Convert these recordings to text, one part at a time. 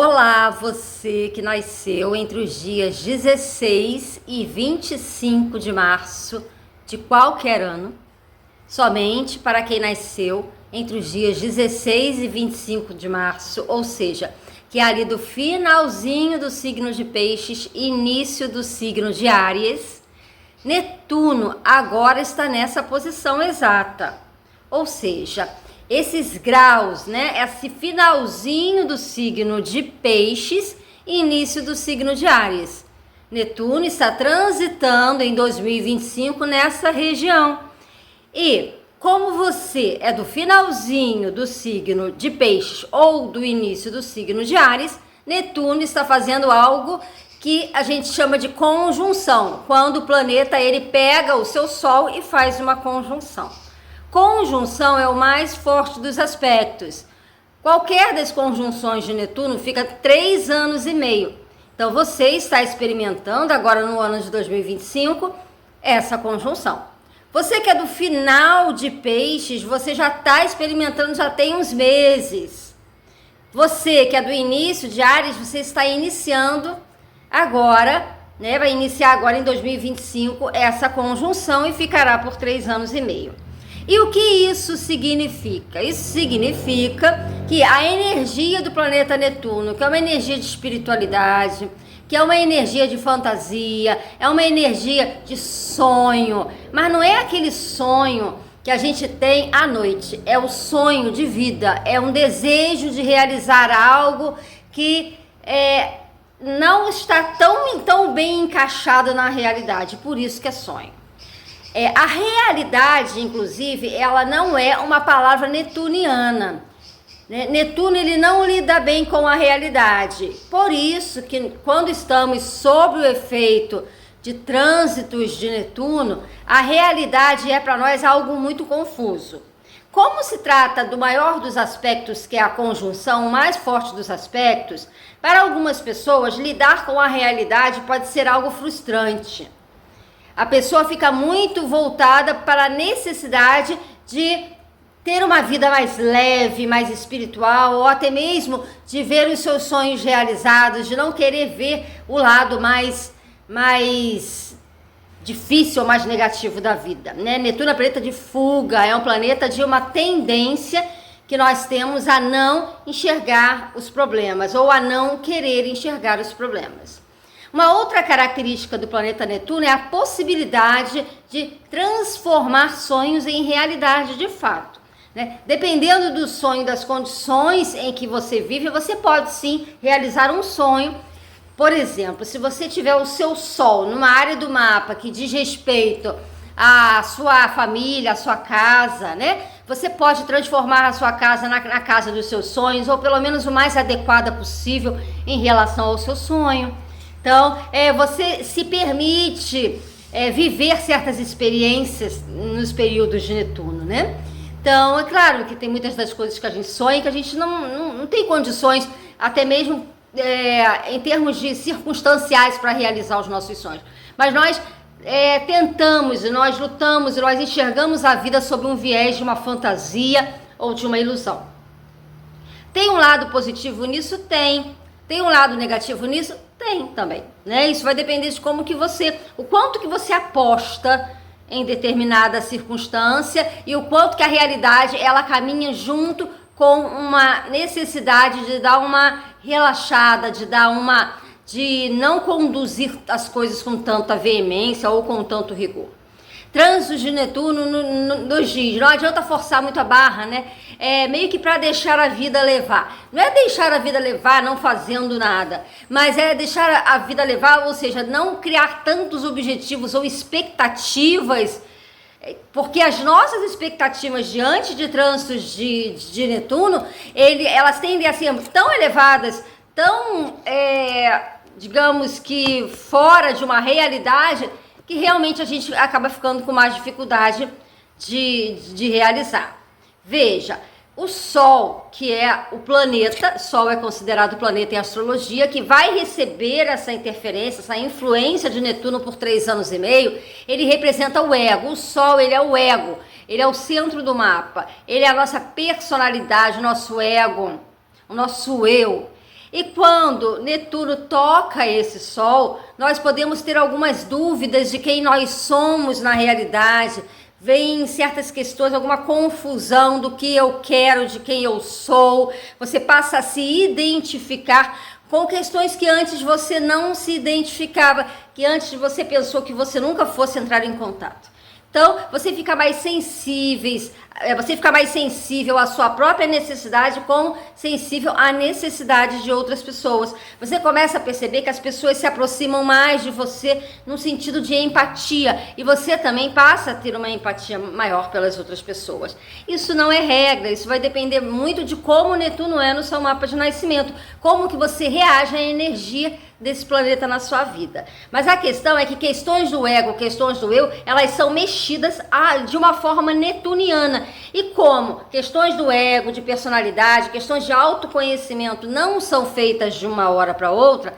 Olá, você que nasceu entre os dias 16 e 25 de março de qualquer ano, somente para quem nasceu entre os dias 16 e 25 de março, ou seja, que é ali do finalzinho do signo de Peixes, início do signo de Áries, Netuno agora está nessa posição exata, ou seja, esses graus, né? Esse finalzinho do signo de Peixes e início do signo de Áries. Netuno está transitando em 2025 nessa região. E como você é do finalzinho do signo de Peixes ou do início do signo de Áries, Netuno está fazendo algo que a gente chama de conjunção, quando o planeta ele pega o seu Sol e faz uma conjunção. Conjunção é o mais forte dos aspectos. Qualquer das conjunções de Netuno fica 3 anos e meio. Então você está experimentando agora no ano de 2025 essa conjunção. Você que é do final de Peixes, você já está experimentando, já tem uns meses. Você que é do início de Áries, você está iniciando agora, né? Vai iniciar agora em 2025 essa conjunção e ficará por 3 anos e meio. E o que isso significa? Isso significa que a energia do planeta Netuno, que é uma energia de espiritualidade, que é uma energia de fantasia, é uma energia de sonho, mas não é aquele sonho que a gente tem à noite, é o sonho de vida, é um desejo de realizar algo que não está tão bem encaixado na realidade, por isso que é sonho. A realidade, inclusive, ela não é uma palavra netuniana. Netuno, ele não lida bem com a realidade. Por isso que quando estamos sob o efeito de trânsitos de Netuno, a realidade é para nós algo muito confuso. Como se trata do maior dos aspectos, que é a conjunção, o mais forte dos aspectos, para algumas pessoas, lidar com a realidade pode ser algo frustrante. A pessoa fica muito voltada para a necessidade de ter uma vida mais leve, mais espiritual, ou até mesmo de ver os seus sonhos realizados, de não querer ver o lado mais difícil ou mais negativo da vida, né? Netuno é planeta de fuga, é um planeta de uma tendência que nós temos a não enxergar os problemas, ou a não querer enxergar os problemas. Uma outra característica do planeta Netuno é a possibilidade de transformar sonhos em realidade de fato, né? Dependendo do sonho, das condições em que você vive, você pode sim realizar um sonho. Por exemplo, se você tiver o seu Sol numa área do mapa que diz respeito à sua família, à sua casa, né? Você pode transformar a sua casa na casa dos seus sonhos, ou pelo menos o mais adequada possível em relação ao seu sonho. Então, você se permite viver certas experiências nos períodos de Netuno, né? Então, é claro que tem muitas das coisas que a gente sonha que a gente não tem condições, até mesmo em termos de circunstanciais, para realizar os nossos sonhos. Mas nós tentamos, e nós lutamos, e nós enxergamos a vida sob um viés de uma fantasia ou de uma ilusão. Tem um lado positivo nisso? Tem. Tem um lado negativo nisso? Tem também, né? Isso vai depender de o quanto que você aposta em determinada circunstância e o quanto que a realidade, ela caminha junto com uma necessidade de dar uma relaxada, de não conduzir as coisas com tanta veemência ou com tanto rigor. Trânsitos de Netuno nos diz, não adianta forçar muito a barra, né? Meio que para deixar a vida levar. Não é deixar a vida levar não fazendo nada, mas é deixar a vida levar, ou seja, não criar tantos objetivos ou expectativas, porque as nossas expectativas diante de trânsitos de Netuno, elas tendem a ser tão elevadas, tão, digamos que fora de uma realidade, que realmente a gente acaba ficando com mais dificuldade de realizar. Veja, o Sol, que é o planeta, Sol é considerado o planeta em astrologia, que vai receber essa interferência, essa influência de Netuno por 3 anos e meio, ele representa o ego. O Sol, ele é o ego, ele é o centro do mapa, ele é a nossa personalidade, o nosso ego, o nosso eu. E quando Netuno toca esse Sol, nós podemos ter algumas dúvidas de quem nós somos na realidade. Vem certas questões, alguma confusão do que eu quero, de quem eu sou. Você passa a se identificar com questões que antes você não se identificava, que antes você pensou que você nunca fosse entrar em contato. Então, você fica mais sensível à sua própria necessidade, como sensível à necessidade de outras pessoas. Você começa a perceber que as pessoas se aproximam mais de você no sentido de empatia, e você também passa a ter uma empatia maior pelas outras pessoas. Isso não é regra, isso vai depender muito de como Netuno é no seu mapa de nascimento, como que você reage à energia desse planeta na sua vida. Mas a questão é que questões do ego, questões do eu, elas são mexidas de uma forma netuniana. E como questões do ego, de personalidade, questões de autoconhecimento não são feitas de uma hora para outra,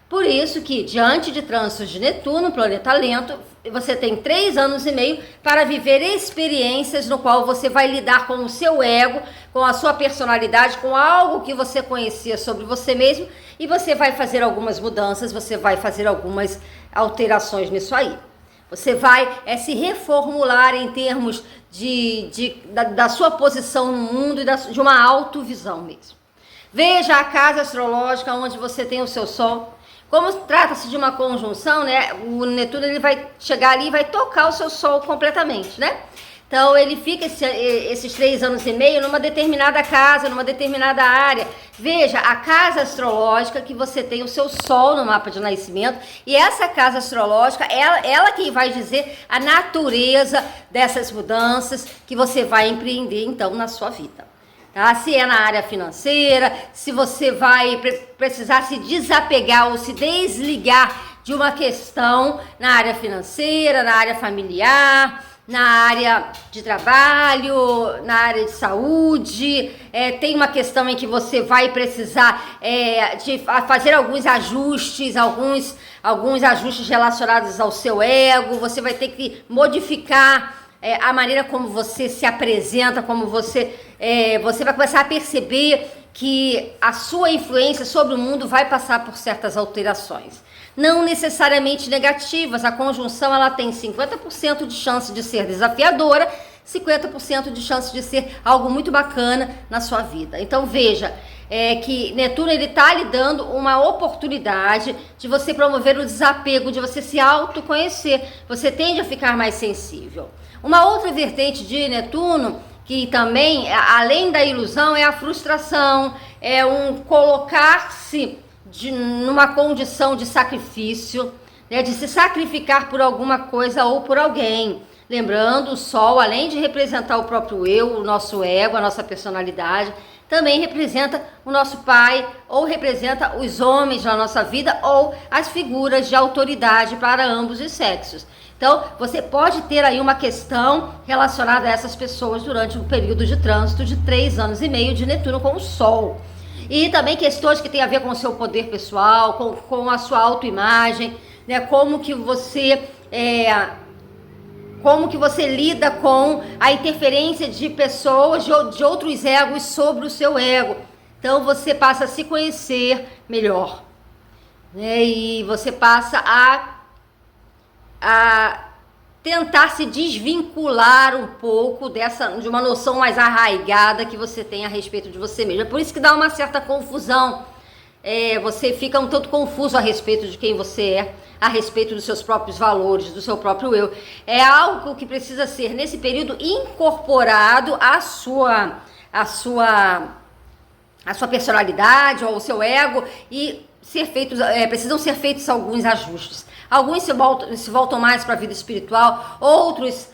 por isso que, diante de trânsitos de Netuno, planeta lento, você tem 3 anos e meio para viver experiências no qual você vai lidar com o seu ego, com a sua personalidade, com algo que você conhecia sobre você mesmo, e você vai fazer algumas mudanças, você vai fazer algumas alterações nisso aí. Você vai se reformular em termos da sua posição no mundo e de uma autovisão mesmo. Veja a casa astrológica onde você tem o seu Sol. Como trata-se de uma conjunção, né? O Netuno ele vai chegar ali e vai tocar o seu Sol completamente, né? Então ele fica esses 3 anos e meio numa determinada casa, numa determinada área. Veja, a casa astrológica que você tem o seu Sol no mapa de nascimento, e essa casa astrológica, ela que vai dizer a natureza dessas mudanças que você vai empreender então na sua vida. Tá? Se é na área financeira, se você vai precisar se desapegar ou se desligar de uma questão na área financeira, na área familiar, na área de trabalho, na área de saúde, tem uma questão em que você vai precisar de fazer alguns ajustes, alguns ajustes relacionados ao seu ego, você vai ter que modificar a maneira como você se apresenta, como você vai começar a perceber que a sua influência sobre o mundo vai passar por certas alterações. Não necessariamente negativas, a conjunção ela tem 50% de chance de ser desafiadora, 50% de chance de ser algo muito bacana na sua vida. Então veja, que Netuno ele está lhe dando uma oportunidade de você promover o desapego, de você se autoconhecer, você tende a ficar mais sensível. Uma outra vertente de Netuno, que também, além da ilusão, é a frustração, é um colocar-se numa condição de sacrifício, né, de se sacrificar por alguma coisa ou por alguém. Lembrando, o Sol, além de representar o próprio eu, o nosso ego, a nossa personalidade, também representa o nosso pai, ou representa os homens na nossa vida, ou as figuras de autoridade para ambos os sexos. Então, você pode ter aí uma questão relacionada a essas pessoas durante um período de trânsito de 3 anos e meio de Netuno com o Sol. E também questões que têm a ver com o seu poder pessoal, com a sua autoimagem, né? Como que você lida com a interferência de pessoas, de outros egos sobre o seu ego. Então você passa a se conhecer melhor, né? E você passa a tentar se desvincular um pouco de uma noção mais arraigada que você tem a respeito de você mesmo. É por isso que dá uma certa confusão. Você fica um tanto confuso a respeito de quem você é, a respeito dos seus próprios valores, do seu próprio eu. É algo que precisa ser, nesse período, incorporado à sua personalidade ou ao seu ego, e precisam ser feitos alguns ajustes. Alguns se voltam mais para a vida espiritual, outros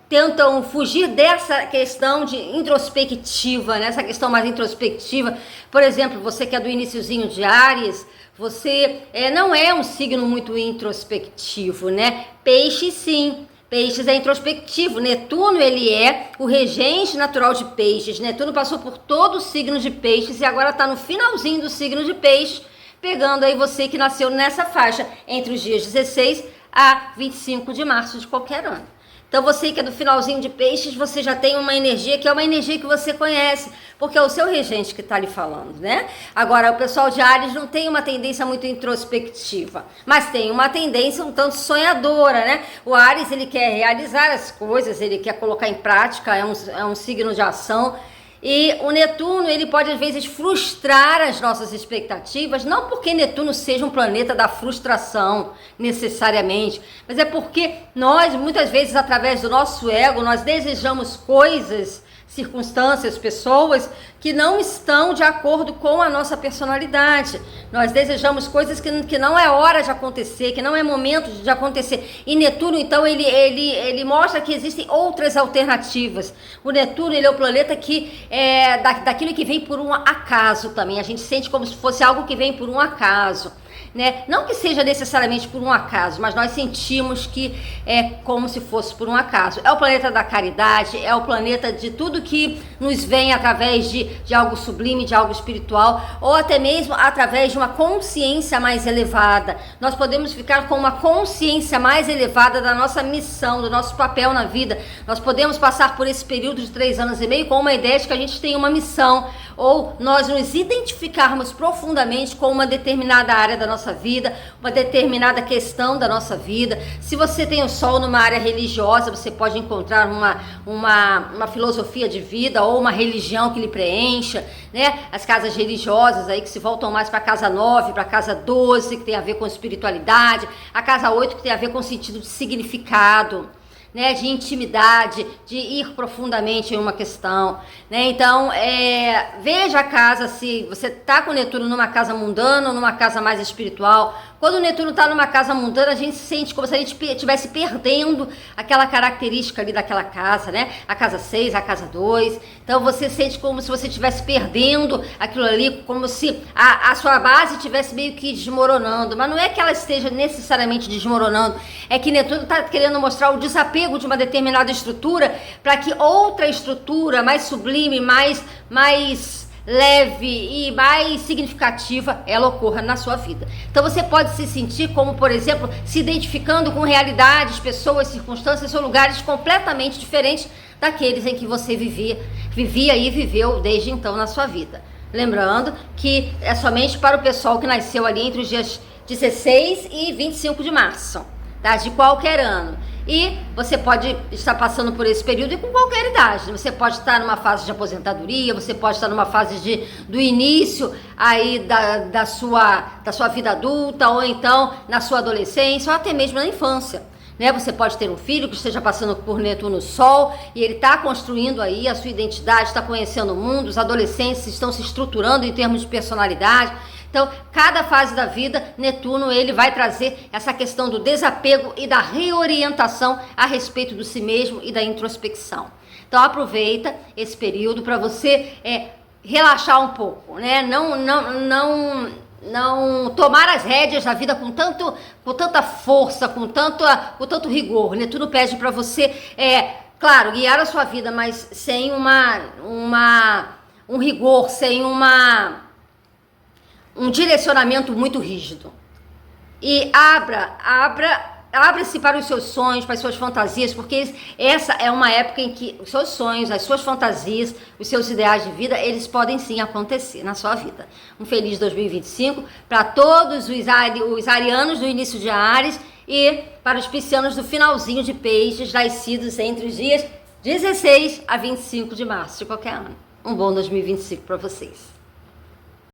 tentam fugir dessa questão de introspectiva, né? Essa questão mais introspectiva. Por exemplo, você que é do iniciozinho de Áries, você não é um signo muito introspectivo, né? Peixe sim. Peixes é introspectivo. Netuno, ele é o regente natural de Peixes. Netuno passou por todo o signo de Peixes e agora está no finalzinho do signo de Peixes, pegando aí você que nasceu nessa faixa entre os dias 16 a 25 de março de qualquer ano. Então você que é do finalzinho de Peixes, você já tem uma energia que é uma energia que você conhece, porque é o seu regente que está ali falando, né? Agora, o pessoal de Áries não tem uma tendência muito introspectiva, mas tem uma tendência um tanto sonhadora, né? O Áries, ele quer realizar as coisas, ele quer colocar em prática, é um signo de ação. E o Netuno, ele pode às vezes frustrar as nossas expectativas, não porque Netuno seja um planeta da frustração necessariamente, mas é porque nós, muitas vezes, através do nosso ego, nós desejamos coisas, circunstâncias, pessoas que não estão de acordo com a nossa personalidade. Nós desejamos coisas que não é hora de acontecer, que não é momento de acontecer. E Netuno, então, ele mostra que existem outras alternativas. O Netuno, ele é o planeta que é daquilo que vem por um acaso também. A gente sente como se fosse algo que vem por um acaso, né? Não que seja necessariamente por um acaso, mas nós sentimos que é como se fosse por um acaso. É o planeta da caridade, é o planeta de tudo que nos vem através de algo sublime, de algo espiritual, ou até mesmo através de uma consciência mais elevada. Nós podemos ficar com uma consciência mais elevada da nossa missão, do nosso papel na vida. Nós podemos passar por esse período de 3 anos e meio com uma ideia de que a gente tem uma missão, ou nós nos identificarmos profundamente com uma determinada área da nossa vida, uma determinada questão da nossa vida. Se você tem o Sol numa área religiosa, você pode encontrar uma filosofia de vida ou uma religião que lhe preencha, né? As casas religiosas aí que se voltam mais para a casa 9, para a casa 12, que tem a ver com espiritualidade, a casa 8 que tem a ver com sentido de significado, né, de intimidade, de ir profundamente em uma questão, né? Então, veja a casa, se você está com o Netuno numa casa mundana ou numa casa mais espiritual. Quando o Netuno está numa casa mundana, a gente se sente como se a gente estivesse perdendo aquela característica ali daquela casa, né? A casa 6, a casa 2. Então, você sente como se você estivesse perdendo aquilo ali, como se a sua base estivesse meio que desmoronando. Mas não é que ela esteja necessariamente desmoronando, é que Netuno está querendo mostrar o desapego de uma determinada estrutura para que outra estrutura mais sublime, mais leve e mais significativa ela ocorra na sua vida. Então você pode se sentir como, por exemplo, se identificando com realidades, pessoas, circunstâncias ou lugares completamente diferentes daqueles em que você vivia e viveu desde então na sua vida. Lembrando que é somente para o pessoal que nasceu ali entre os dias 16 e 25 de março, tá? De qualquer ano. E você pode estar passando por esse período e com qualquer idade. Você pode estar numa fase de aposentadoria, você pode estar numa fase do início aí da sua vida adulta, ou então na sua adolescência, ou até mesmo na infância, né? Você pode ter um filho que esteja passando por Netuno Sol e ele está construindo aí a sua identidade, está conhecendo o mundo, os adolescentes estão se estruturando em termos de personalidade. Então, cada fase da vida, Netuno, ele vai trazer essa questão do desapego e da reorientação a respeito do si mesmo e da introspecção. Então, aproveita esse período para você relaxar um pouco, né? Não tomar as rédeas da vida com tanta força, com tanto rigor. Netuno pede para você, claro, guiar a sua vida, mas sem um rigor, sem um direcionamento muito rígido. E abra-se para os seus sonhos, para as suas fantasias, porque essa é uma época em que os seus sonhos, as suas fantasias, os seus ideais de vida, eles podem sim acontecer na sua vida. Um feliz 2025 para todos os arianos do início de Áries e para os piscianos do finalzinho de Peixes, nascidos entre os dias 16 a 25 de março de qualquer ano. Um bom 2025 para vocês.